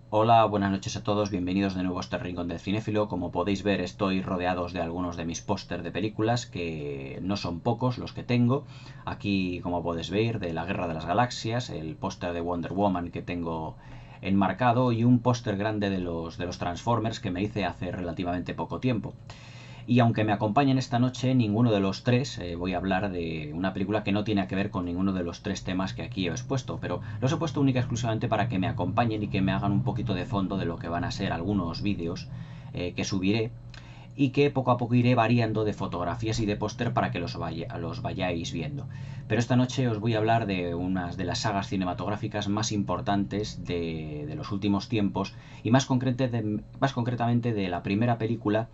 Hola, buenas noches a todos, bienvenidos de nuevo a este rincón del cinéfilo. Como podéis ver, estoy rodeados de algunos de mis pósters de películas, que no son pocos los que tengo. Aquí, como podéis ver, de la Guerra de las Galaxias, el póster de Wonder Woman que tengo enmarcado y un póster grande de los Transformers que me hice hace relativamente poco tiempo. Y aunque me acompañen esta noche, ninguno de los tres, voy a hablar de una película que no tiene que ver con ninguno de los tres temas que aquí he expuesto, pero los he puesto única y exclusivamente para que me acompañen y que me hagan un poquito de fondo de lo que van a ser algunos vídeos que subiré y que poco a poco iré variando de fotografías y de póster para que los vayáis viendo. Pero esta noche os voy a hablar de unas de las sagas cinematográficas más importantes de los últimos tiempos y más concretamente de la primera película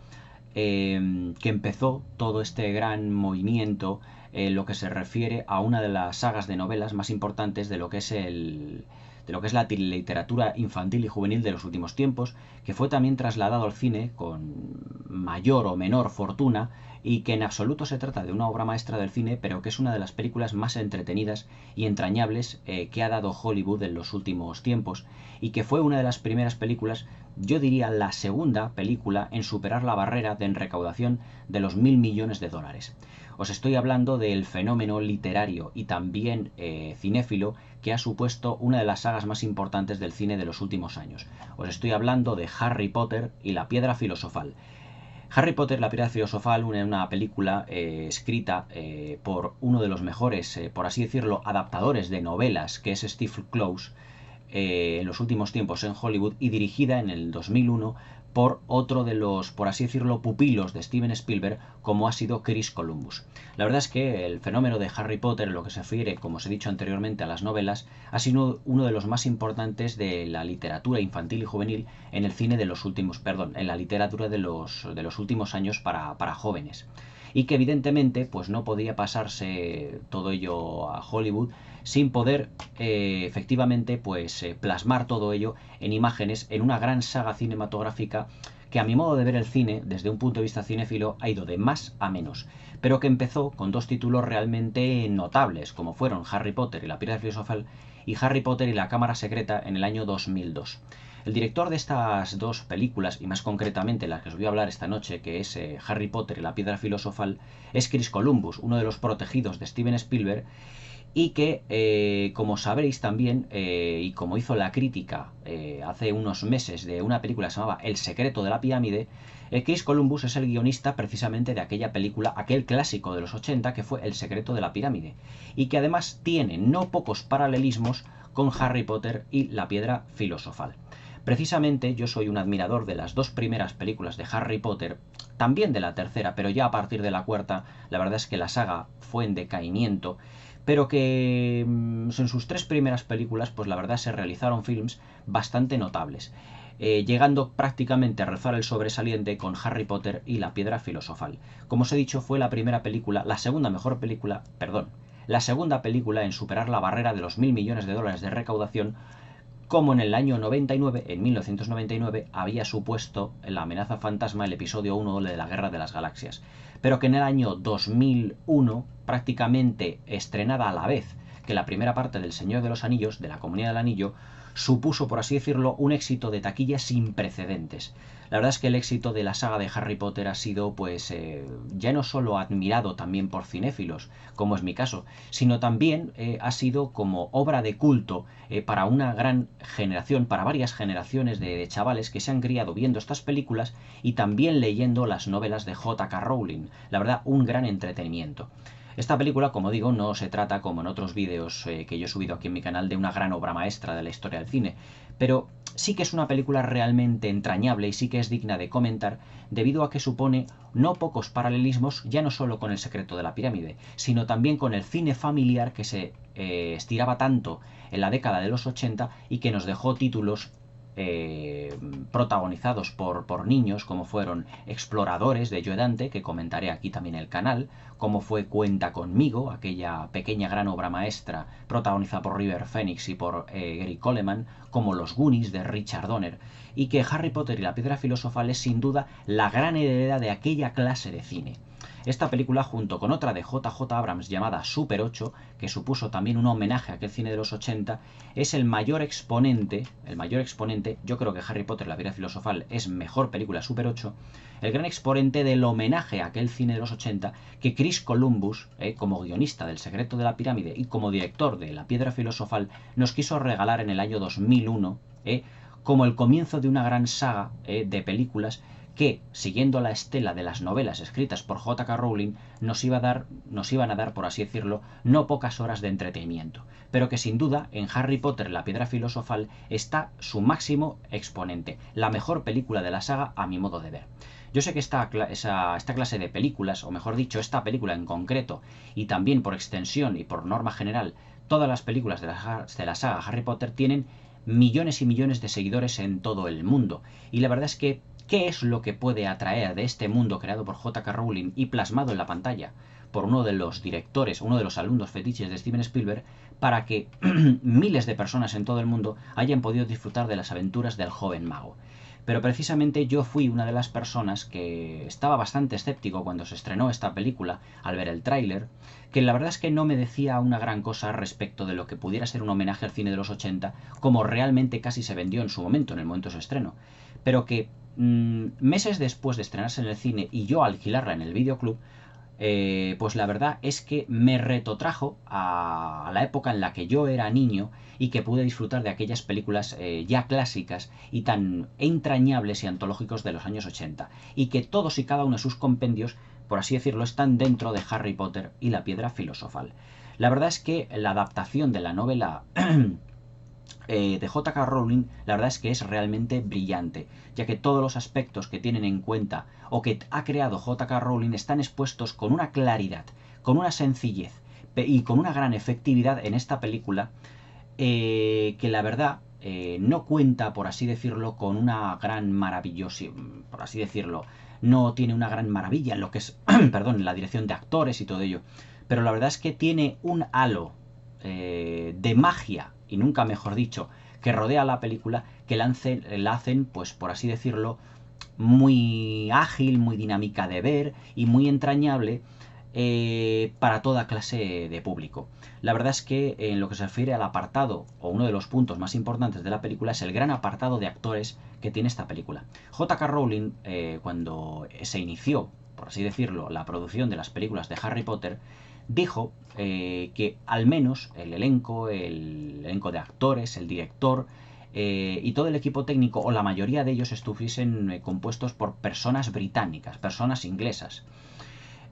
que empezó todo este gran movimiento en lo que se refiere a una de las sagas de novelas más importantes de lo que es la literatura infantil y juvenil de los últimos tiempos, que fue también trasladado al cine con mayor o menor fortuna y que en absoluto se trata de una obra maestra del cine, pero que es una de las películas más entretenidas y entrañables que ha dado Hollywood en los últimos tiempos y que fue una de las primeras películas, yo diría la segunda película en superar la barrera de recaudación de los 1.000 millones de dólares. Os estoy hablando del fenómeno literario y también cinéfilo que ha supuesto una de las sagas más importantes del cine de los últimos años. Os estoy hablando de Harry Potter y la Piedra Filosofal. Harry Potter, la Piedra Filosofal, una película escrita por uno de los mejores, por así decirlo, adaptadores de novelas, que es Steve Close, en los últimos tiempos en Hollywood y dirigida en el 2001 por otro de los, por así decirlo, pupilos de Steven Spielberg, como ha sido Chris Columbus. La verdad es que el fenómeno de Harry Potter, en lo que se refiere, como os he dicho anteriormente, a las novelas, ha sido uno de los más importantes de la literatura infantil y juvenil en el cine de los últimos, perdón, en la literatura de los últimos años para jóvenes. Y que evidentemente pues no podía pasarse todo ello a Hollywood sin poder efectivamente pues plasmar todo ello en imágenes en una gran saga cinematográfica que a mi modo de ver el cine desde un punto de vista cinéfilo ha ido de más a menos, pero que empezó con dos títulos realmente notables como fueron Harry Potter y la Piedra Filosofal y Harry Potter y la Cámara Secreta en el año 2002. El director de estas dos películas, y más concretamente la que os voy a hablar esta noche, que es Harry Potter y la Piedra Filosofal, es Chris Columbus, uno de los protegidos de Steven Spielberg, y que, como sabréis también, y como hizo la crítica hace unos meses de una película que se llamaba El secreto de la pirámide, Chris Columbus es el guionista precisamente de aquella película, aquel clásico de los 80 que fue El secreto de la pirámide, y que además tiene no pocos paralelismos con Harry Potter y la piedra filosofal. Precisamente yo soy un admirador de las dos primeras películas de Harry Potter, también de la tercera, pero ya a partir de la cuarta, la verdad es que la saga fue en decaimiento, pero que en sus tres primeras películas, pues la verdad se realizaron films bastante notables, llegando prácticamente a rozar el sobresaliente con Harry Potter y la Piedra Filosofal. Como os he dicho, fue la primera película, la segunda mejor película, perdón, la segunda película en superar la barrera de los 1.000 millones de dólares de recaudación, como en el año 99, en 1999, había supuesto La amenaza fantasma, el episodio 1 de la Guerra de las Galaxias, pero que en el año 2001, prácticamente estrenada a la vez que la primera parte del Señor de los Anillos, de la Comunidad del Anillo, supuso, por así decirlo, un éxito de taquilla sin precedentes. La verdad es que el éxito de la saga de Harry Potter ha sido, pues, ya no solo admirado también por cinéfilos, como es mi caso, sino también ha sido como obra de culto para una gran generación, para varias generaciones de chavales que se han criado viendo estas películas y también leyendo las novelas de J.K. Rowling. La verdad, un gran entretenimiento. Esta película, como digo, no se trata, como en otros vídeos que yo he subido aquí en mi canal, de una gran obra maestra de la historia del cine, pero sí que es una película realmente entrañable y sí que es digna de comentar debido a que supone no pocos paralelismos ya no solo con El secreto de la pirámide, sino también con el cine familiar que se estiraba tanto en la década de los 80 y que nos dejó títulos eh, protagonizados por niños, como fueron Exploradores de Joe Dante, que comentaré aquí también en el canal, como fue Cuenta conmigo, aquella pequeña gran obra maestra protagonizada por River Phoenix y por Gary Coleman, como Los Goonies de Richard Donner, y que Harry Potter y la Piedra Filosofal es sin duda la gran heredera de aquella clase de cine. Esta película, junto con otra de J.J. Abrams llamada Super 8, que supuso también un homenaje a aquel cine de los 80, es el mayor exponente, yo creo que Harry Potter, la piedra filosofal es mejor película Super 8, el gran exponente del homenaje a aquel cine de los 80 que Chris Columbus, como guionista del Secreto de la Pirámide y como director de La Piedra Filosofal, nos quiso regalar en el año 2001, como el comienzo de una gran saga de películas que, siguiendo la estela de las novelas escritas por J.K. Rowling, nos iban a dar, por así decirlo, no pocas horas de entretenimiento, pero que sin duda en Harry Potter, la Piedra Filosofal, está su máximo exponente, la mejor película de la saga a mi modo de ver. Yo sé que esta clase de películas, o mejor dicho, esta película en concreto, y también por extensión y por norma general, todas las películas de la saga Harry Potter tienen millones y millones de seguidores en todo el mundo. Y la verdad es que, ¿qué es lo que puede atraer de este mundo creado por J.K. Rowling y plasmado en la pantalla por uno de los directores, uno de los alumnos fetiches de Steven Spielberg, para que miles de personas en todo el mundo hayan podido disfrutar de las aventuras del joven mago? Pero precisamente yo fui una de las personas que estaba bastante escéptico cuando se estrenó esta película al ver el tráiler, que la verdad es que no me decía una gran cosa respecto de lo que pudiera ser un homenaje al cine de los 80, como realmente casi se vendió en su momento, en el momento de su estreno, pero que meses después de estrenarse en el cine y yo alquilarla en el videoclub, pues la verdad es que me retrotrajo a la época en la que yo era niño y que pude disfrutar de aquellas películas ya clásicas y tan entrañables y antológicos de los años 80, y que todos y cada uno de sus compendios, por así decirlo, están dentro de Harry Potter y la Piedra Filosofal. La verdad es que la adaptación de la novela de J.K. Rowling, la verdad es que es realmente brillante, ya que todos los aspectos que tienen en cuenta o que ha creado J.K. Rowling están expuestos con una claridad, con una sencillez y con una gran efectividad en esta película, que la verdad no cuenta, por así decirlo, con una gran maravillosa, por así decirlo, no tiene una gran maravilla en lo que es, perdón, en la dirección de actores y todo ello, pero la verdad es que tiene un halo de magia, y nunca mejor dicho, que rodea la película, que la hacen, pues por así decirlo, muy ágil, muy dinámica de ver y muy entrañable para toda clase de público. La verdad es que en lo que se refiere al apartado, o uno de los puntos más importantes de la película, es el gran apartado de actores que tiene esta película. J.K. Rowling, cuando se inició, por así decirlo, la producción de las películas de Harry Potter, dijo que al menos el elenco de actores, el director y todo el equipo técnico, o la mayoría de ellos, estuviesen compuestos por personas británicas, personas inglesas.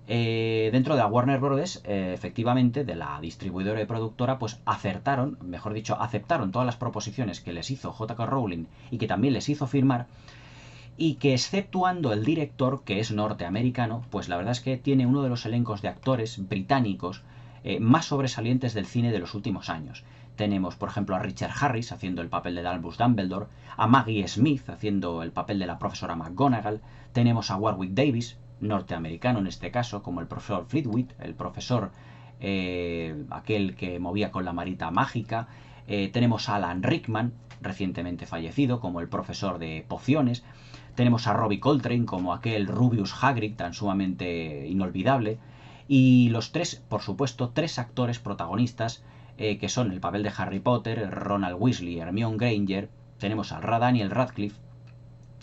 Dentro de la Warner Bros., efectivamente, de la distribuidora y productora, pues acertaron, mejor dicho, aceptaron todas las proposiciones que les hizo J.K. Rowling y que también les hizo firmar, y que exceptuando el director, que es norteamericano, pues la verdad es que tiene uno de los elencos de actores británicos más sobresalientes del cine de los últimos años. Tenemos, por ejemplo, a Richard Harris haciendo el papel de Albus Dumbledore, a Maggie Smith haciendo el papel de la profesora McGonagall, tenemos a Warwick Davis, norteamericano en este caso, como el profesor Flitwick, el profesor aquel que movía con la varita mágica, tenemos a Alan Rickman, recientemente fallecido, como el profesor de pociones, tenemos a Robbie Coltrane como aquel Rubius Hagrid tan sumamente inolvidable, y los tres, por supuesto, tres actores protagonistas que son el papel de Harry Potter, Ronald Weasley y Hermione Granger. Tenemos a Daniel Radcliffe,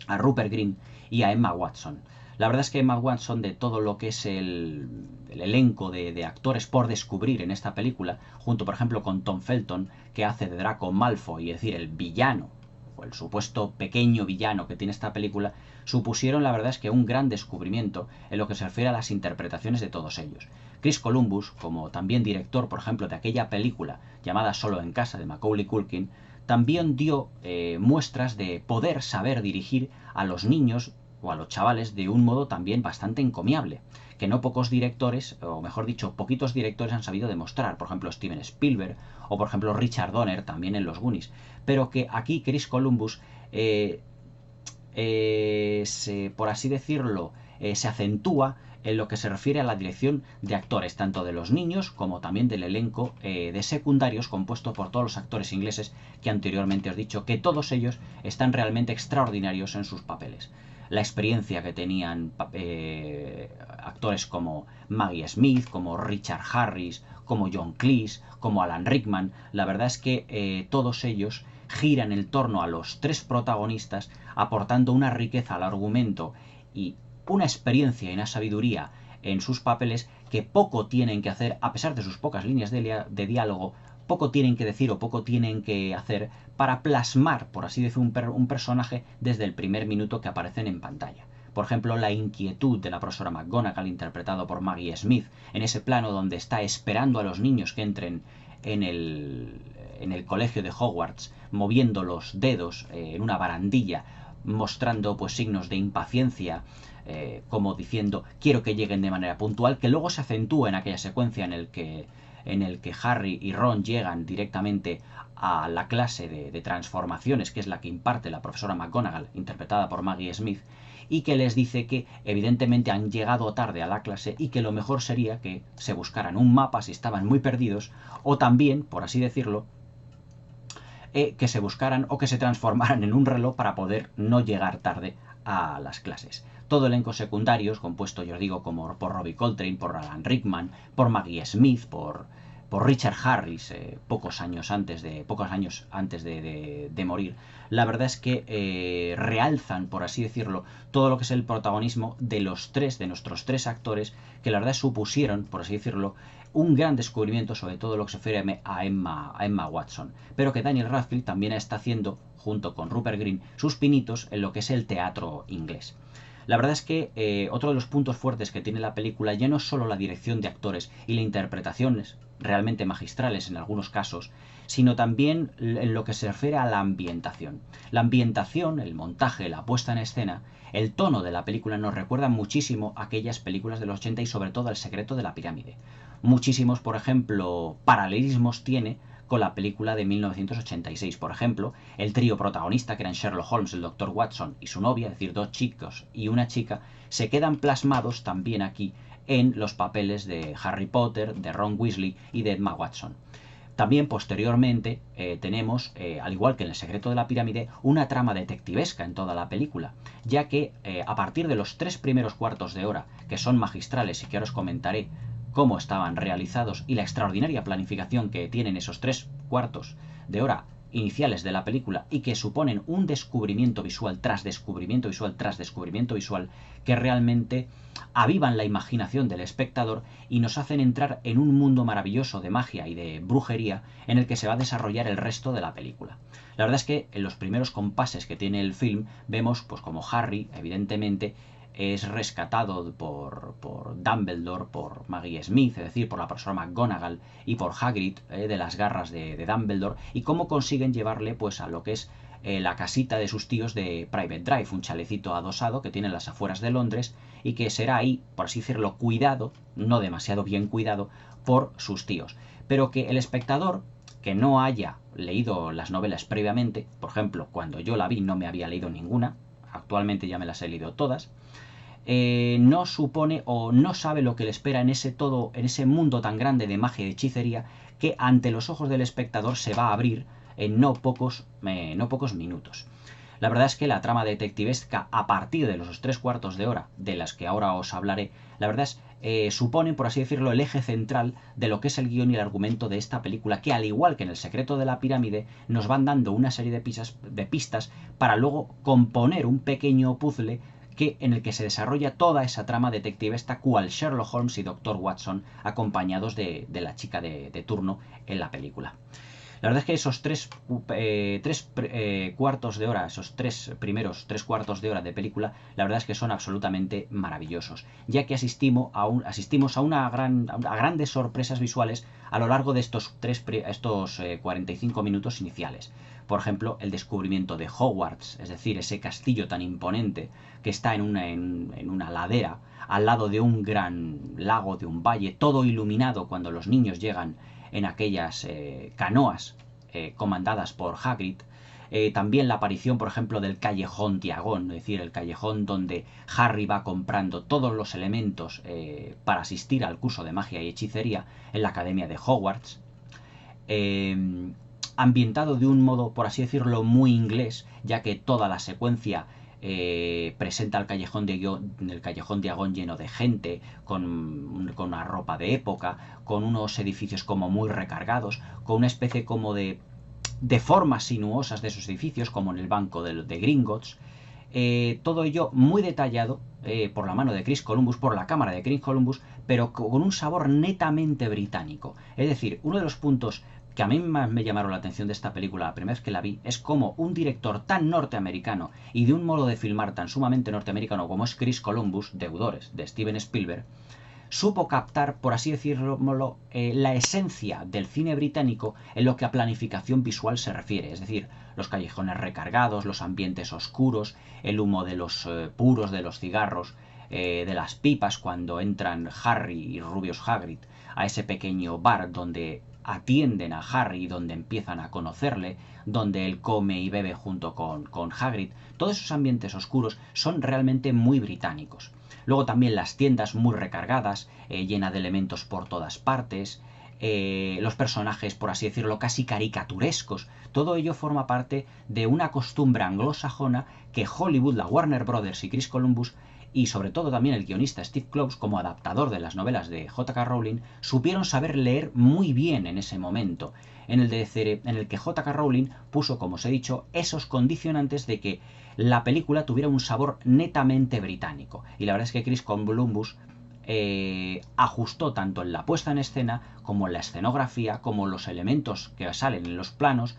a Rupert Grint y a Emma Watson. La verdad es que Emma Watson, de todo lo que es el elenco de actores por descubrir en esta película, junto por ejemplo con Tom Felton, que hace de Draco Malfoy, es decir, el villano, o el supuesto pequeño villano que tiene esta película, supusieron la verdad es que un gran descubrimiento en lo que se refiere a las interpretaciones de todos ellos. Chris Columbus, como también director, por ejemplo, de aquella película llamada Solo en casa, de Macaulay Culkin, también dio muestras de poder saber dirigir a los niños o a los chavales de un modo también bastante encomiable, que no pocos directores, o mejor dicho, poquitos directores han sabido demostrar, por ejemplo Steven Spielberg, o por ejemplo Richard Donner, también en Los Goonies, pero que aquí Chris Columbus, por así decirlo, se acentúa en lo que se refiere a la dirección de actores, tanto de los niños como también del elenco de secundarios, compuesto por todos los actores ingleses que anteriormente os he dicho, que todos ellos están realmente extraordinarios en sus papeles. la experiencia que tenían actores como Maggie Smith, como Richard Harris, como John Cleese, como Alan Rickman. La verdad es que todos ellos giran en torno a los tres protagonistas, aportando una riqueza al argumento y una experiencia y una sabiduría en sus papeles que poco tienen que hacer, a pesar de sus pocas líneas de diálogo, poco tienen que decir o poco tienen que hacer para plasmar, por así decir, un personaje desde el primer minuto que aparecen en pantalla. Por ejemplo, la inquietud de la profesora McGonagall, interpretado por Maggie Smith, en ese plano donde está esperando a los niños que entren en el colegio de Hogwarts, moviendo los dedos en una barandilla, mostrando pues signos de impaciencia, como diciendo quiero que lleguen de manera puntual, que luego se acentúa en aquella secuencia en el que Harry y Ron llegan directamente a la clase de transformaciones, que es la que imparte la profesora McGonagall, interpretada por Maggie Smith, y que les dice que evidentemente han llegado tarde a la clase y que lo mejor sería que se buscaran un mapa si estaban muy perdidos, o también, por así decirlo, que se buscaran o que se transformaran en un reloj para poder no llegar tarde a las clases. Todo elenco secundarios, compuesto, yo os digo, como por Robbie Coltrane, por Alan Rickman, por Maggie Smith, por Richard Harris, pocos años antes de morir. La verdad es que realzan, por así decirlo, todo lo que es el protagonismo de nuestros tres actores, que la verdad supusieron, por así decirlo, un gran descubrimiento sobre todo lo que se refiere a Emma Watson, pero que Daniel Radcliffe también está haciendo, junto con Rupert Grint, sus pinitos en lo que es el teatro inglés. La verdad es que otro de los puntos fuertes que tiene la película ya no es solo la dirección de actores y las interpretaciones realmente magistrales en algunos casos, sino también en lo que se refiere a la ambientación. La ambientación, el montaje, la puesta en escena, el tono de la película nos recuerda muchísimo a aquellas películas de los 80 y sobre todo al Secreto de la Pirámide. Muchísimos, por ejemplo, paralelismos tiene con la película de 1986. Por ejemplo, el trío protagonista, que eran Sherlock Holmes, el Dr. Watson y su novia, es decir, dos chicos y una chica, se quedan plasmados también aquí en los papeles de Harry Potter, de Ron Weasley y de Emma Watson. También posteriormente tenemos, al igual que en El secreto de la pirámide, una trama detectivesca en toda la película, ya que a partir de los 3 primeros cuartos de hora, que son magistrales y que ahora os comentaré cómo estaban realizados y la extraordinaria planificación que tienen esos 3 cuartos de hora iniciales de la película y que suponen un descubrimiento visual tras descubrimiento visual tras descubrimiento visual que realmente avivan la imaginación del espectador y nos hacen entrar en un mundo maravilloso de magia y de brujería en el que se va a desarrollar el resto de la película. La verdad es que en los primeros compases que tiene el film vemos pues como Harry, evidentemente, es rescatado por Dumbledore, por Maggie Smith, es decir, por la profesora McGonagall y por Hagrid, de las garras de Dumbledore, y cómo consiguen llevarle pues a lo que es la casita de sus tíos de Private Drive, un chalecito adosado que tiene en las afueras de Londres y que será ahí, por así decirlo, cuidado, no demasiado bien cuidado, por sus tíos. Pero que el espectador que no haya leído las novelas previamente, por ejemplo, cuando yo la vi no me había leído ninguna, actualmente ya me las he leído todas, no supone o no sabe lo que le espera en ese mundo tan grande de magia y hechicería que ante los ojos del espectador se va a abrir en no pocos minutos. La verdad es que la trama detectivesca, a partir de los 3 cuartos de hora, de las que ahora os hablaré, la verdad es suponen, por así decirlo, el eje central de lo que es el guión y el argumento de esta película, que al igual que en El secreto de la pirámide, nos van dando una serie de pistas para luego componer un pequeño puzzle en el que se desarrolla toda esa trama detectivesca cual Sherlock Holmes y Dr. Watson, acompañados de la chica de turno en la película. La verdad es que esos 3 cuartos de hora, esos 3 primeros 3 cuartos de hora de película, la verdad es que son absolutamente maravillosos, ya que asistimos a grandes sorpresas visuales a lo largo de estos 45 minutos iniciales. Por ejemplo, el descubrimiento de Hogwarts, es decir, ese castillo tan imponente que está en una ladera, al lado de un gran lago, de un valle, todo iluminado cuando los niños llegan en aquellas canoas comandadas por Hagrid. También la aparición, por ejemplo, del callejón Diagon, es decir, el callejón donde Harry va comprando todos los elementos para asistir al curso de magia y hechicería en la Academia de Hogwarts. Ambientado de un modo, por así decirlo, muy inglés, ya que toda la secuencia presenta el callejón Diagon lleno de gente, con una ropa de época, con unos edificios como muy recargados, con una especie como de formas sinuosas de esos edificios, como en el banco de Gringotts. Todo ello muy detallado por la mano de Chris Columbus, por la cámara de Chris Columbus, pero con un sabor netamente británico. Es decir, uno de los puntos que a mí más me llamaron la atención de esta película la primera vez que la vi es cómo un director tan norteamericano y de un modo de filmar tan sumamente norteamericano como es Chris Columbus, deudores de Steven Spielberg, supo captar, por así decirlo, la esencia del cine británico en lo que a planificación visual se refiere. Es decir, los callejones recargados, los ambientes oscuros, el humo de los puros de los cigarros, de las pipas cuando entran Harry y Rubius Hagrid a ese pequeño bar donde atienden a Harry y donde empiezan a conocerle, donde él come y bebe junto con Hagrid. Todos esos ambientes oscuros son realmente muy británicos. Luego también las tiendas muy recargadas, llena de elementos por todas partes, los personajes, por así decirlo, casi caricaturescos. Todo ello forma parte de una costumbre anglosajona que Hollywood, la Warner Brothers y Chris Columbus, y sobre todo también el guionista Steve Kloves, como adaptador de las novelas de J.K. Rowling, supieron saber leer muy bien en ese momento, en el que J.K. Rowling puso, como os he dicho, esos condicionantes de que la película tuviera un sabor netamente británico. Y la verdad es que Chris Columbus ajustó tanto en la puesta en escena como en la escenografía, como los elementos que salen en los planos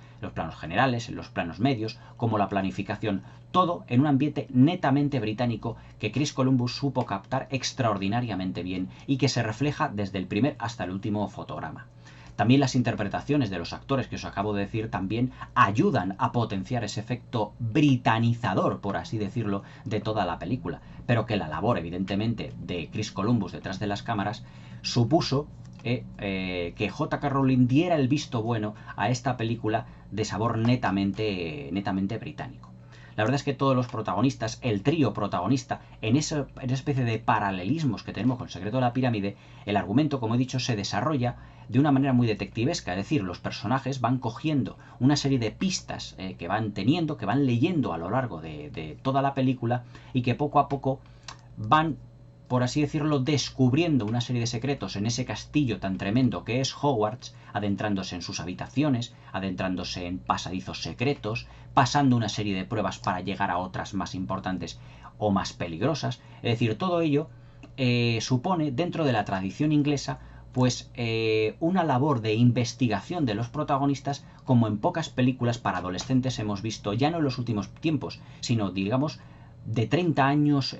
generales, en los planos medios, como la planificación, todo en un ambiente netamente británico que Chris Columbus supo captar extraordinariamente bien y que se refleja desde el primer hasta el último fotograma. También las interpretaciones de los actores que os acabo de decir también ayudan a potenciar ese efecto britanizador, por así decirlo, de toda la película. Pero que la labor, evidentemente, de Chris Columbus detrás de las cámaras supuso que J.K. Rowling diera el visto bueno a esta película de sabor netamente británico. La verdad es que todos los protagonistas, el trío protagonista, en esa especie de paralelismos que tenemos con el secreto de la pirámide, el argumento, como he dicho, se desarrolla de una manera muy detectivesca. Es decir, los personajes van cogiendo una serie de pistas que van teniendo, que van leyendo a lo largo de toda la película y que poco a poco van, por así decirlo, descubriendo una serie de secretos en ese castillo tan tremendo que es Hogwarts, adentrándose en sus habitaciones, adentrándose en pasadizos secretos, pasando una serie de pruebas para llegar a otras más importantes o más peligrosas. Es decir, todo ello supone, dentro de la tradición inglesa, pues una labor de investigación de los protagonistas como en pocas películas para adolescentes hemos visto, ya no en los últimos tiempos, sino, digamos, de 30 años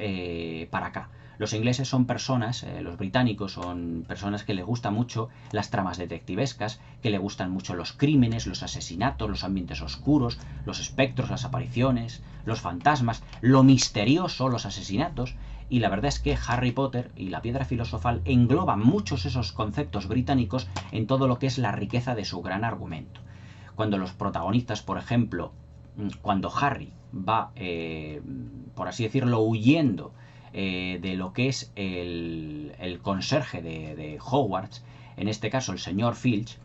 para acá. Los ingleses son personas, los británicos son personas que les gustan mucho las tramas detectivescas, que les gustan mucho los crímenes, los asesinatos, los ambientes oscuros, los espectros, las apariciones, los fantasmas, lo misterioso, los asesinatos. Y la verdad es que Harry Potter y la Piedra Filosofal engloban muchos esos conceptos británicos en todo lo que es la riqueza de su gran argumento. Cuando los protagonistas, por ejemplo, cuando Harry va, por así decirlo, huyendo de lo que es el conserje de Hogwarts, en este caso el señor Filch,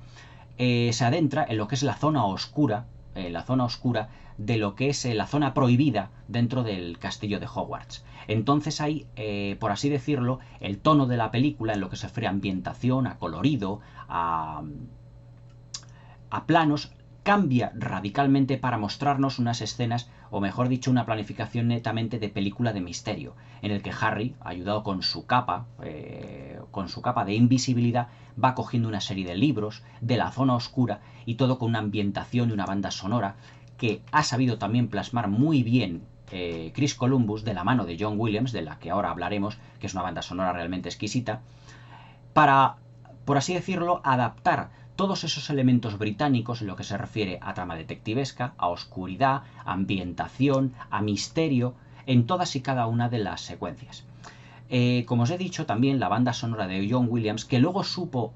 se adentra en lo que es la zona oscura de lo que es la zona prohibida dentro del castillo de Hogwarts. Entonces ahí, por así decirlo, el tono de la película en lo que se refiere a ambientación, a colorido, a planos, cambia radicalmente para mostrarnos unas escenas, o mejor dicho, una planificación netamente de película de misterio, en el que Harry, ayudado con su capa de invisibilidad, va cogiendo una serie de libros de la zona oscura y todo con una ambientación y una banda sonora que ha sabido también plasmar muy bien Chris Columbus de la mano de John Williams, de la que ahora hablaremos, que es una banda sonora realmente exquisita, para, por así decirlo, adaptar todos esos elementos británicos en lo que se refiere a trama detectivesca, a oscuridad, a ambientación, a misterio, en todas y cada una de las secuencias. Como os he dicho, también la banda sonora de John Williams, que luego supo,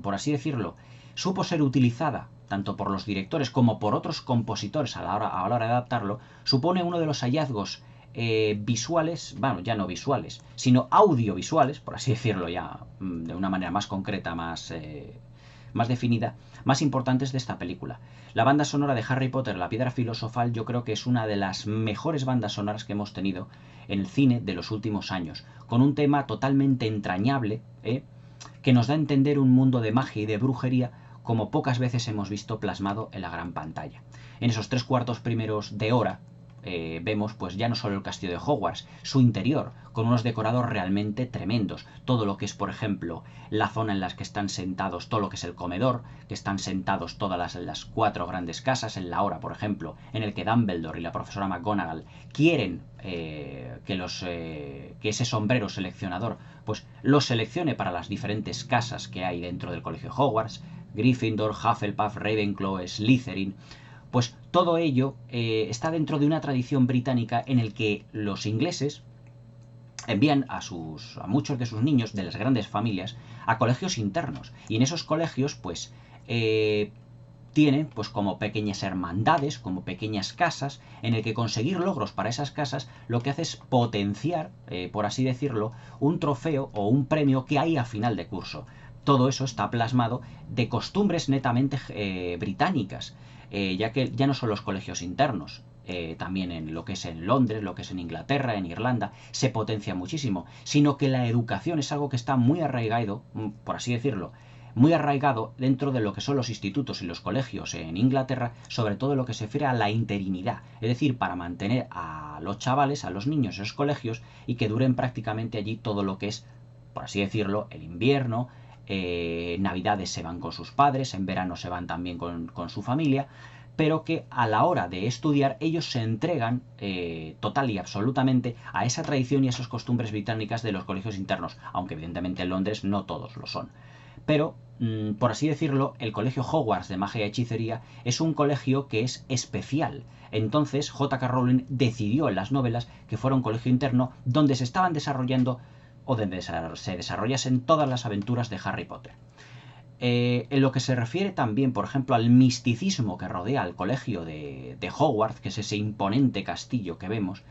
por así decirlo, supo ser utilizada tanto por los directores como por otros compositores a la hora de adaptarlo, supone uno de los hallazgos visuales, bueno, ya no visuales, sino audiovisuales, por así decirlo ya de una manera más concreta, más más definida, más importantes de esta película. La banda sonora de Harry Potter, la piedra filosofal, yo creo que es una de las mejores bandas sonoras que hemos tenido en el cine de los últimos años, con un tema totalmente entrañable, que nos da a entender un mundo de magia y de brujería como pocas veces hemos visto plasmado en la gran pantalla. En esos 3/4 primeros de hora vemos pues ya no solo el castillo de Hogwarts, su interior, con unos decorados realmente tremendos. Todo lo que es, por ejemplo, la zona en la que están sentados, todo lo que es el comedor, que están sentados todas las 4 grandes casas, en la hora, por ejemplo, en el que Dumbledore y la profesora McGonagall quieren que ese sombrero seleccionador pues los seleccione para las diferentes casas que hay dentro del colegio de Hogwarts, Gryffindor, Hufflepuff, Ravenclaw, Slytherin. Pues todo ello está dentro de una tradición británica en el que los ingleses envían a muchos de sus niños de las grandes familias a colegios internos. Y en esos colegios, pues, tienen pues como pequeñas hermandades, como pequeñas casas, en el que conseguir logros para esas casas lo que hace es potenciar, por así decirlo, un trofeo o un premio que hay a final de curso. Todo eso está plasmado de costumbres netamente británicas, ya que ya no son los colegios internos, también en lo que es en Londres, lo que es en Inglaterra, en Irlanda, se potencia muchísimo, sino que la educación es algo que está muy arraigado, por así decirlo, muy arraigado dentro de lo que son los institutos y los colegios en Inglaterra, sobre todo lo que se refiere a la interinidad, es decir, para mantener a los chavales, a los niños en esos colegios y que duren prácticamente allí todo lo que es, por así decirlo, el invierno. Navidades se van con sus padres, en verano se van también con su familia, pero que a la hora de estudiar ellos se entregan total y absolutamente a esa tradición y a esas costumbres británicas de los colegios internos, aunque evidentemente en Londres no todos lo son. Pero, por así decirlo, el colegio Hogwarts de magia y hechicería es un colegio que es especial. Entonces J.K. Rowling decidió en las novelas que fuera un colegio interno donde se estaban desarrollando o donde se desarrollasen todas las aventuras de Harry Potter. En lo que se refiere también, por ejemplo, al misticismo que rodea al colegio de Hogwarts, que es ese imponente castillo que vemos,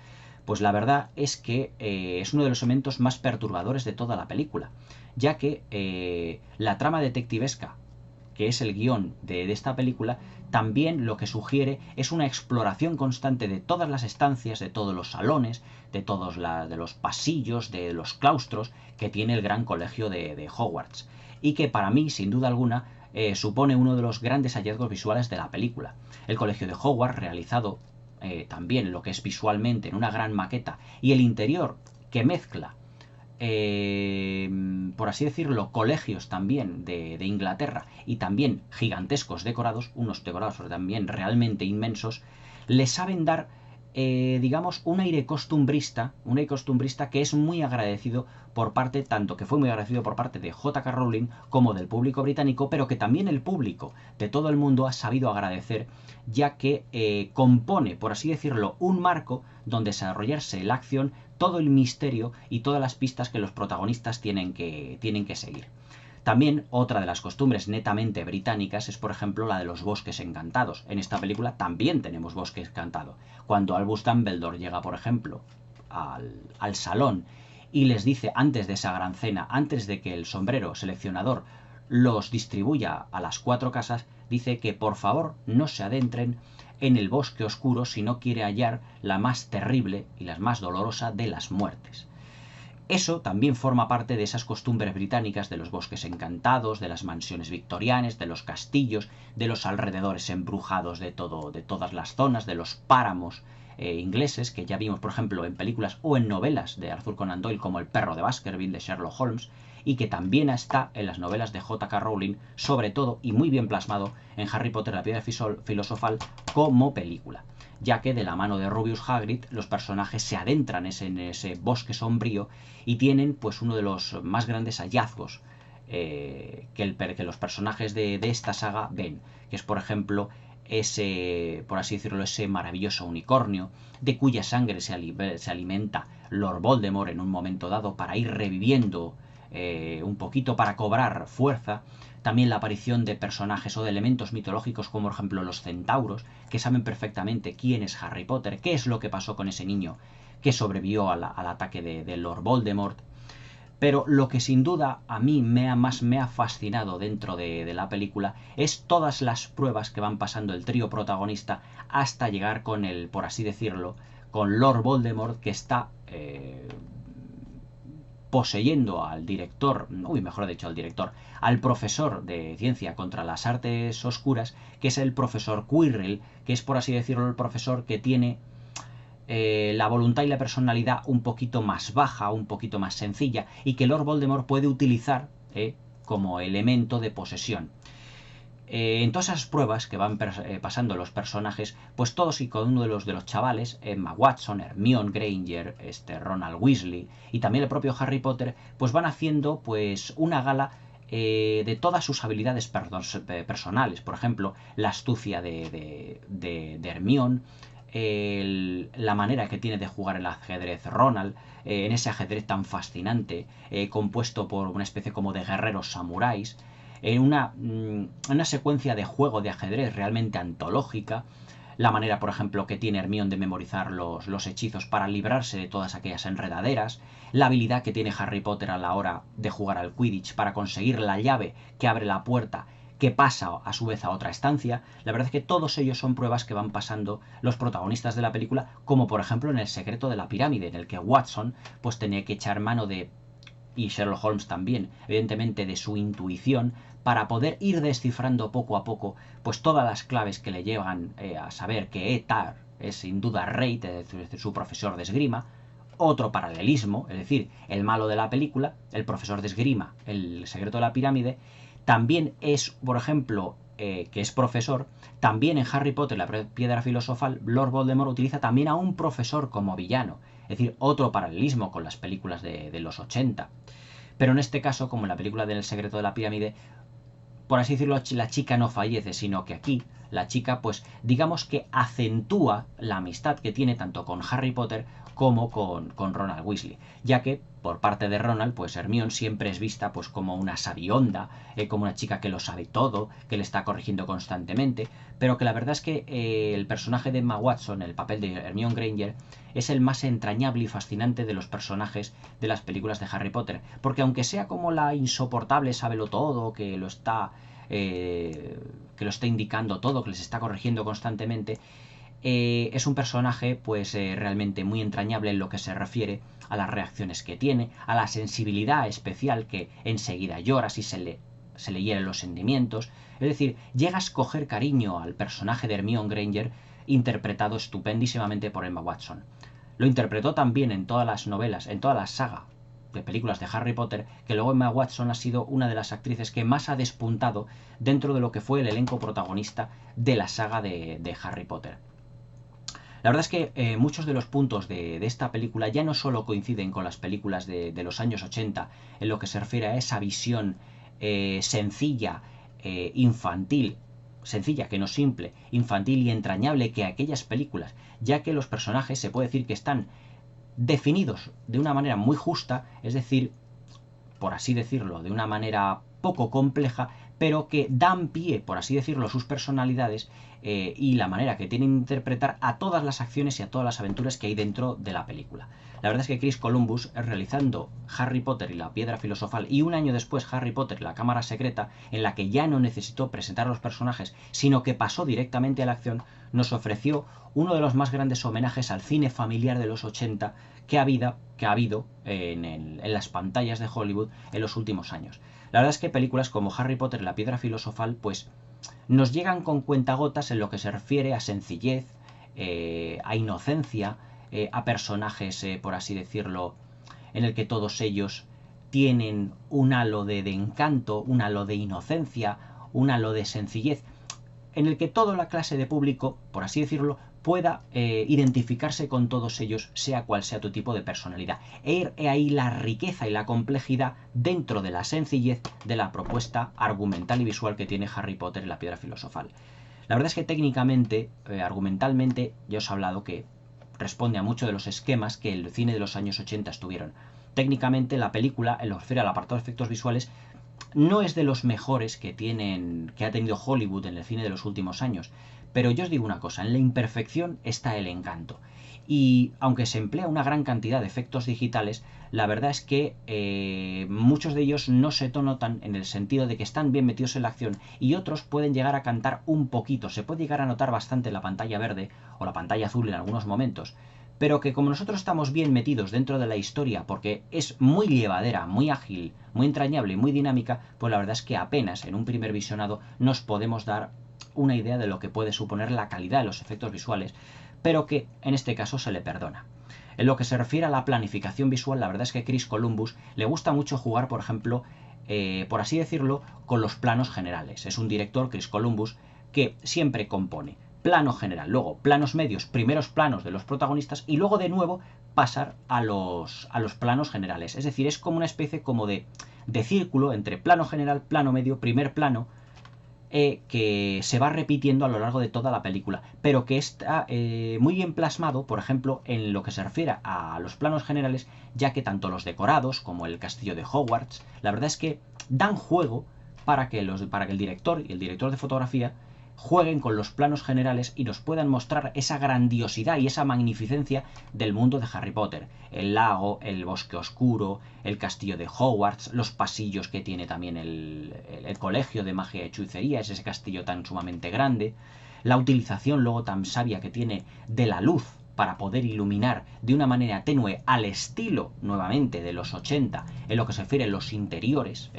pues la verdad es que es uno de los elementos más perturbadores de toda la película, ya que la trama detectivesca, que es el guión de esta película, también lo que sugiere es una exploración constante de todas las estancias, de todos los salones, de todos de los pasillos, de los claustros que tiene el gran colegio de Hogwarts. Y que para mí, sin duda alguna, supone uno de los grandes hallazgos visuales de la película. El colegio de Hogwarts, realizado también lo que es visualmente en una gran maqueta, y el interior que mezcla, por así decirlo, colegios también de Inglaterra y también gigantescos decorados, unos decorados también realmente inmensos, le saben dar, digamos, un aire costumbrista que es muy agradecido por parte, tanto que fue muy agradecido por parte de J.K. Rowling como del público británico, pero que también el público de todo el mundo ha sabido agradecer, ya que compone, por así decirlo, un marco donde desarrollarse la acción, todo el misterio y todas las pistas que los protagonistas tienen que seguir. También otra de las costumbres netamente británicas es, por ejemplo, la de los bosques encantados. En esta película también tenemos bosques encantados. Cuando Albus Dumbledore llega, por ejemplo, al salón y les dice antes de esa gran cena, antes de que el sombrero seleccionador los distribuya a las 4 casas, dice que por favor no se adentren en el bosque oscuro si no quiere hallar la más terrible y la más dolorosa de las muertes. Eso también forma parte de esas costumbres británicas de los bosques encantados, de las mansiones victorianas, de los castillos, de los alrededores embrujados de todas las zonas, de los páramos ingleses, que ya vimos, por ejemplo, en películas o en novelas de Arthur Conan Doyle, como El perro de Baskerville de Sherlock Holmes, y que también está en las novelas de J.K. Rowling, sobre todo y muy bien plasmado en Harry Potter la piedra filosofal como película, ya que de la mano de Rubius Hagrid los personajes se adentran en ese bosque sombrío y tienen pues uno de los más grandes hallazgos que los personajes de esta saga ven, que es, por ejemplo, ese, por así decirlo, ese maravilloso unicornio de cuya sangre se alimenta Lord Voldemort en un momento dado para ir reviviendo un poquito, para cobrar fuerza. También la aparición de personajes o de elementos mitológicos como por ejemplo los centauros, que saben perfectamente quién es Harry Potter, qué es lo que pasó con ese niño que sobrevivió al ataque de Lord Voldemort. Pero lo que sin duda a mí más me ha fascinado dentro de la película es todas las pruebas que van pasando el trío protagonista hasta llegar con el, por así decirlo, con Lord Voldemort, que está poseyendo al director, mejor dicho, al director, al profesor de ciencia contra las artes oscuras, que es el profesor Quirrell, que es, por así decirlo, el profesor que tiene la voluntad y la personalidad un poquito más baja, un poquito más sencilla, y que Lord Voldemort puede utilizar como elemento de posesión. En todas esas pruebas que van pasando los personajes, pues todos y cada uno de los chavales, Emma Watson, Hermione Granger, Ronald Weasley y también el propio Harry Potter, pues van haciendo pues una gala de todas sus habilidades personales. Por ejemplo, la astucia de Hermione, la manera que tiene de jugar el ajedrez Ronald, en ese ajedrez tan fascinante, compuesto por una especie como de guerreros samuráis, en una secuencia de juego de ajedrez realmente antológica, la manera, por ejemplo, que tiene Hermione de memorizar los hechizos para librarse de todas aquellas enredaderas, la habilidad que tiene Harry Potter a la hora de jugar al Quidditch para conseguir la llave que abre la puerta que pasa a su vez a otra estancia. La verdad es que todos ellos son pruebas que van pasando los protagonistas de la película, como por ejemplo en El secreto de la pirámide, en el que Watson pues tenía que echar mano de, y Sherlock Holmes también, evidentemente, de su intuición para poder ir descifrando poco a poco pues todas las claves que le llevan a saber que Etar es sin duda Rey, es decir, su profesor de esgrima. Otro paralelismo, es decir, el malo de la película, el profesor de esgrima, el secreto de la pirámide, también es, por ejemplo, que es profesor, también en Harry Potter, la piedra filosofal, Lord Voldemort utiliza también a un profesor como villano. Es decir, otro paralelismo con las películas de los 80. Pero en este caso, como en la película del secreto de la pirámide, por así decirlo, la chica no fallece, sino que aquí la chica, pues digamos que acentúa la amistad que tiene tanto con Harry Potter como con Ronald Weasley, ya que por parte de Ronald, pues Hermione siempre es vista pues como una sabionda, como una chica que lo sabe todo, que le está corrigiendo constantemente, pero que la verdad es que el personaje de Emma Watson, el papel de Hermione Granger, es el más entrañable y fascinante de los personajes de las películas de Harry Potter, porque aunque sea como la insoportable sabelotodo que lo está indicando todo, que les está corrigiendo constantemente, es un personaje pues realmente muy entrañable en lo que se refiere a las reacciones que tiene, a la sensibilidad especial que enseguida llora si se le hieren los sentimientos. Es decir, llega a escoger cariño al personaje de Hermione Granger, interpretado estupendísimamente por Emma Watson. Lo interpretó también en todas las novelas, en toda la saga de películas de Harry Potter, que luego Emma Watson ha sido una de las actrices que más ha despuntado dentro de lo que fue el elenco protagonista de la saga de Harry Potter. La verdad es que muchos de los puntos de esta película ya no solo coinciden con las películas de los años 80 en lo que se refiere a esa visión sencilla, infantil, sencilla, que no simple, infantil y entrañable que aquellas películas, ya que los personajes se puede decir que están definidos de una manera muy justa, es decir, por así decirlo, de una manera poco compleja, pero que dan pie, por así decirlo, sus personalidades y la manera que tienen de interpretar a todas las acciones y a todas las aventuras que hay dentro de la película. La verdad es que Chris Columbus, realizando Harry Potter y la piedra filosofal, y un año después Harry Potter y la cámara secreta, en la que ya no necesitó presentar a los personajes, sino que pasó directamente a la acción, nos ofreció uno de los más grandes homenajes al cine familiar de los 80 que ha habido en las pantallas de Hollywood en los últimos años. La verdad es que películas como Harry Potter y la piedra filosofal pues nos llegan con cuentagotas en lo que se refiere a sencillez, a inocencia, a personajes, por así decirlo, en el que todos ellos tienen un halo de encanto, un halo de inocencia, un halo de sencillez, en el que toda la clase de público, por así decirlo, pueda identificarse con todos ellos, sea cual sea tu tipo de personalidad. E ahí la riqueza y la complejidad dentro de la sencillez de la propuesta argumental y visual que tiene Harry Potter y la piedra filosofal. La verdad es que técnicamente, argumentalmente, ya os he hablado que responde a muchos de los esquemas que el cine de los años 80 estuvieron. Técnicamente la película, en lo que refiere al apartado de efectos visuales, no es de los mejores que ha tenido Hollywood en el cine de los últimos años. Pero yo os digo una cosa, en la imperfección está el encanto. y aunque se emplea una gran cantidad de efectos digitales, la verdad es que muchos de ellos no se notan en el sentido de que están bien metidos en la acción y otros pueden llegar a cantar un poquito. Se puede llegar a notar bastante la pantalla verde o la pantalla azul en algunos momentos, pero que como nosotros estamos bien metidos dentro de la historia porque es muy llevadera, muy ágil, muy entrañable y muy dinámica, pues la verdad es que apenas en un primer visionado nos podemos dar una idea de lo que puede suponer la calidad de los efectos visuales, pero que en este caso se le perdona. En lo que se refiere a la planificación visual, la verdad es que Chris Columbus le gusta mucho jugar, por ejemplo, por así decirlo, con los planos generales. Es un director, Chris Columbus, que siempre compone plano general, luego planos medios, primeros planos de los protagonistas y luego de nuevo pasar a los planos generales. Es decir, es como una especie como de círculo entre plano general, plano medio, primer plano, que se va repitiendo a lo largo de toda la película, pero que está muy bien plasmado, por ejemplo, en lo que se refiere a los planos generales, ya que tanto los decorados como el castillo de Hogwarts, la verdad es que dan juego para que el director y el director de fotografía jueguen con los planos generales y nos puedan mostrar esa grandiosidad y esa magnificencia del mundo de Harry Potter. El lago, el bosque oscuro, el castillo de Hogwarts, los pasillos que tiene también el colegio de magia y hechicería, es ese castillo tan sumamente grande, la utilización luego tan sabia que tiene de la luz para poder iluminar de una manera tenue al estilo, nuevamente, de los 80, en lo que se refiere a los interiores,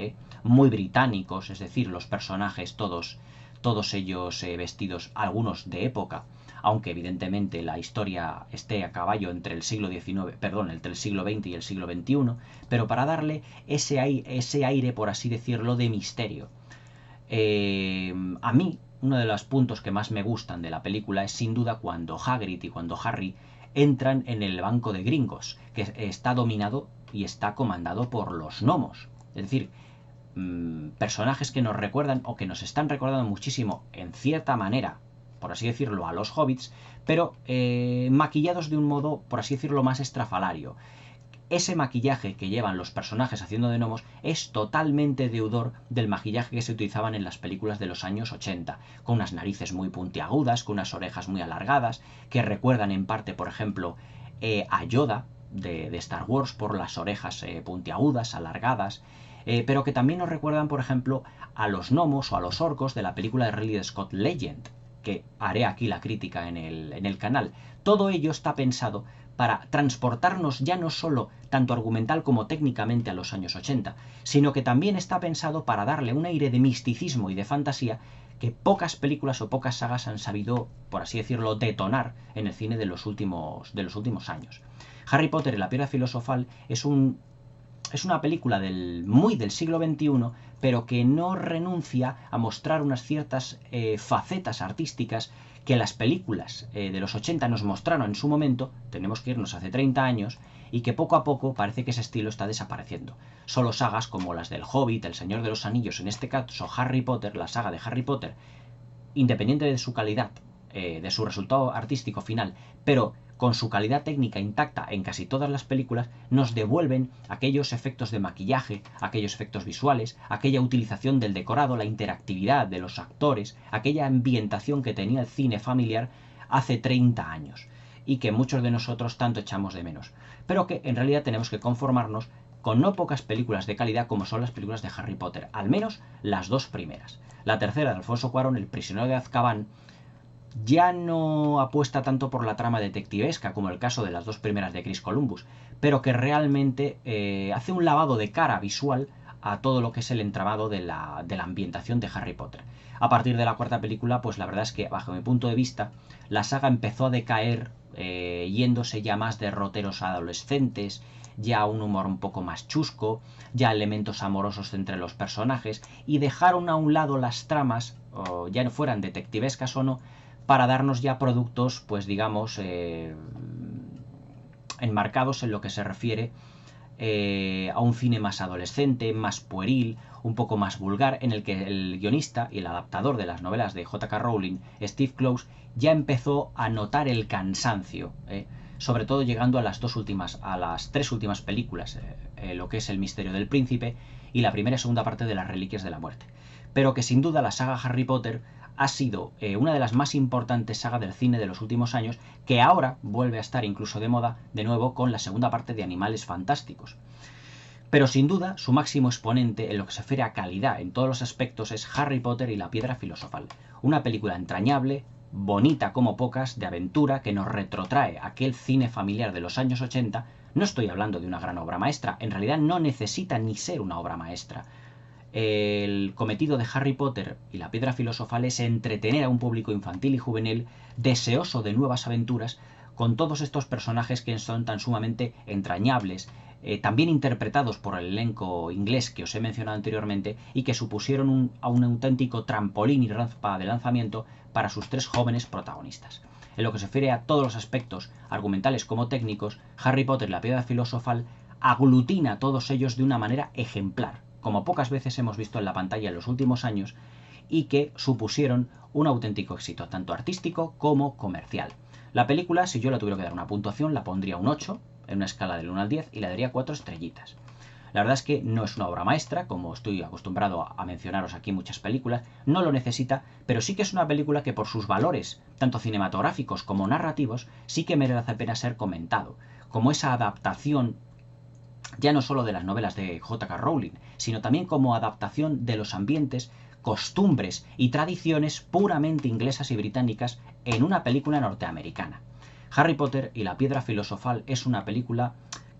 muy británicos, es decir, los personajes todos ellos vestidos, algunos de época, aunque evidentemente la historia esté a caballo entre el siglo XIX, perdón, entre el siglo XX y el siglo XXI, pero para darle ese aire, por así decirlo, de misterio. A mí, uno de los puntos que más me gustan de la película es sin duda cuando Hagrid y cuando Harry entran en el banco de Gringos, que está dominado y está comandado por los gnomos. Es decir, personajes que nos recuerdan o que nos están recordando muchísimo, en cierta manera, por así decirlo, a los hobbits, pero maquillados de un modo, por así decirlo, más estrafalario. Ese maquillaje que llevan los personajes haciendo de gnomos es totalmente deudor del maquillaje que se utilizaban en las películas de los años 80, con unas narices muy puntiagudas, con unas orejas muy alargadas, que recuerdan en parte, por ejemplo, a Yoda de Star Wars por las orejas puntiagudas, alargadas, pero que también nos recuerdan, por ejemplo, a los gnomos o a los orcos de la película de Ridley Scott Legend, que haré aquí la crítica en el canal. Todo ello está pensado para transportarnos ya no solo tanto argumental como técnicamente a los años 80, sino que también está pensado para darle un aire de misticismo y de fantasía que pocas películas o pocas sagas han sabido, por así decirlo, detonar en el cine de los últimos años. Harry Potter y la Piedra Filosofal es una película muy del siglo XXI, pero que no renuncia a mostrar unas ciertas facetas artísticas que las películas de los 80 nos mostraron en su momento, tenemos que irnos hace 30 años, y que poco a poco parece que ese estilo está desapareciendo. Solo sagas como las del Hobbit, El Señor de los Anillos, en este caso Harry Potter, la saga de Harry Potter, independiente de su calidad, de su resultado artístico final, pero con su calidad técnica intacta en casi todas las películas, nos devuelven aquellos efectos de maquillaje, aquellos efectos visuales, aquella utilización del decorado, la interactividad de los actores, aquella ambientación que tenía el cine familiar hace 30 años y que muchos de nosotros tanto echamos de menos, pero que en realidad tenemos que conformarnos con no pocas películas de calidad como son las películas de Harry Potter, al menos las dos primeras. La tercera de Alfonso Cuarón, El prisionero de Azkaban, ya no apuesta tanto por la trama detectivesca como el caso de las dos primeras de Chris Columbus, pero que realmente hace un lavado de cara visual a todo lo que es el entramado de la ambientación de Harry Potter. A partir de la cuarta película, pues la verdad es que, bajo mi punto de vista, la saga empezó a decaer, yéndose ya más derroteros adolescentes, ya un humor un poco más chusco, ya elementos amorosos entre los personajes, y dejaron a un lado las tramas, ya no fueran detectivescas o no, para darnos ya productos, pues digamos, enmarcados en lo que se refiere a un cine más adolescente, más pueril, un poco más vulgar, en el que el guionista y el adaptador de las novelas de J.K. Rowling, Steve Close, ya empezó a notar el cansancio, sobre todo llegando a las tres últimas películas, lo que es El misterio del príncipe y la primera y segunda parte de Las reliquias de la muerte. Pero que sin duda la saga Harry Potter ha sido una de las más importantes sagas del cine de los últimos años, que ahora vuelve a estar incluso de moda de nuevo con la segunda parte de Animales Fantásticos. Pero sin duda, su máximo exponente en lo que se refiere a calidad en todos los aspectos es Harry Potter y la Piedra Filosofal. Una película entrañable, bonita como pocas, de aventura, que nos retrotrae aquel cine familiar de los años 80. No estoy hablando de una gran obra maestra, en realidad no necesita ni ser una obra maestra. El cometido de Harry Potter y la Piedra Filosofal es entretener a un público infantil y juvenil deseoso de nuevas aventuras con todos estos personajes que son tan sumamente entrañables, también interpretados por el elenco inglés que os he mencionado anteriormente y que supusieron un auténtico trampolín y rampa de lanzamiento para sus tres jóvenes protagonistas. En lo que se refiere a todos los aspectos argumentales como técnicos, Harry Potter y la Piedra Filosofal aglutina a todos ellos de una manera ejemplar, como pocas veces hemos visto en la pantalla en los últimos años, y que supusieron un auténtico éxito, tanto artístico como comercial. La película, si yo le tuviera que dar una puntuación, la pondría un 8, en una escala del 1 al 10, y le daría 4 estrellitas. La verdad es que no es una obra maestra, como estoy acostumbrado a mencionaros aquí muchas películas, no lo necesita, pero sí que es una película que por sus valores, tanto cinematográficos como narrativos, sí que merece la pena ser comentado, como esa adaptación ya no solo de las novelas de J.K. Rowling, sino también como adaptación de los ambientes, costumbres y tradiciones puramente inglesas y británicas en una película norteamericana. Harry Potter y la Piedra Filosofal es una película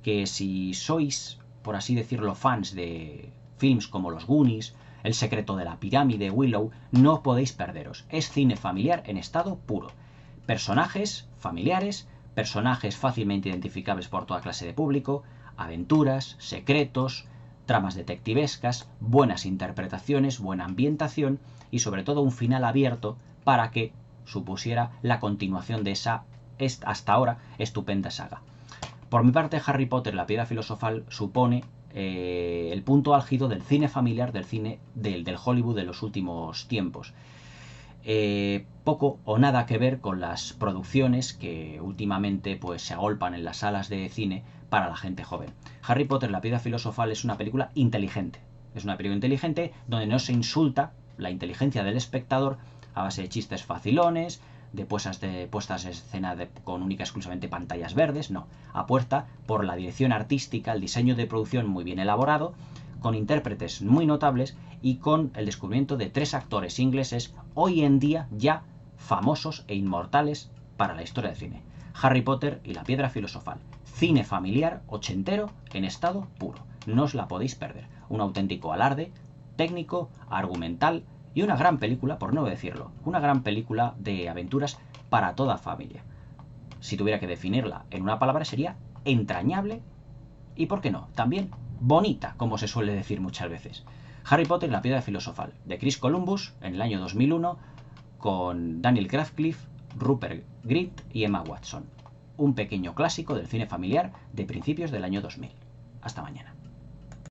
que, si sois, por así decirlo, fans de films como Los Goonies, El secreto de la pirámide, Willow, no podéis perderos. Es cine familiar en estado puro. Personajes familiares, personajes fácilmente identificables por toda clase de público, aventuras, secretos, tramas detectivescas, buenas interpretaciones, buena ambientación y sobre todo un final abierto para que supusiera la continuación de esa hasta ahora estupenda saga. Por mi parte, Harry Potter, la Piedra Filosofal supone el punto álgido del cine familiar, del cine del Hollywood de los últimos tiempos. Poco o nada que ver con las producciones que últimamente pues se agolpan en las salas de cine para la gente joven. Harry Potter, la Piedra Filosofal es una película inteligente. Es una película inteligente donde no se insulta la inteligencia del espectador a base de chistes facilones, de puestas de escena con única y exclusivamente pantallas verdes, no. Apuesta por la dirección artística, el diseño de producción muy bien elaborado, con intérpretes muy notables y con el descubrimiento de 3 actores ingleses hoy en día ya famosos e inmortales para la historia del cine. Harry Potter y la Piedra Filosofal. Cine familiar ochentero en estado puro. No os la podéis perder. Un auténtico alarde técnico, argumental y una gran película, por no decirlo, una gran película de aventuras para toda familia. Si tuviera que definirla en una palabra sería entrañable y, ¿por qué no?, también bonita, como se suele decir muchas veces. Harry Potter y la Piedra Filosofal, de Chris Columbus, en el año 2001, con Daniel Radcliffe, Rupert Grint y Emma Watson. Un pequeño clásico del cine familiar de principios del año 2000. Hasta mañana.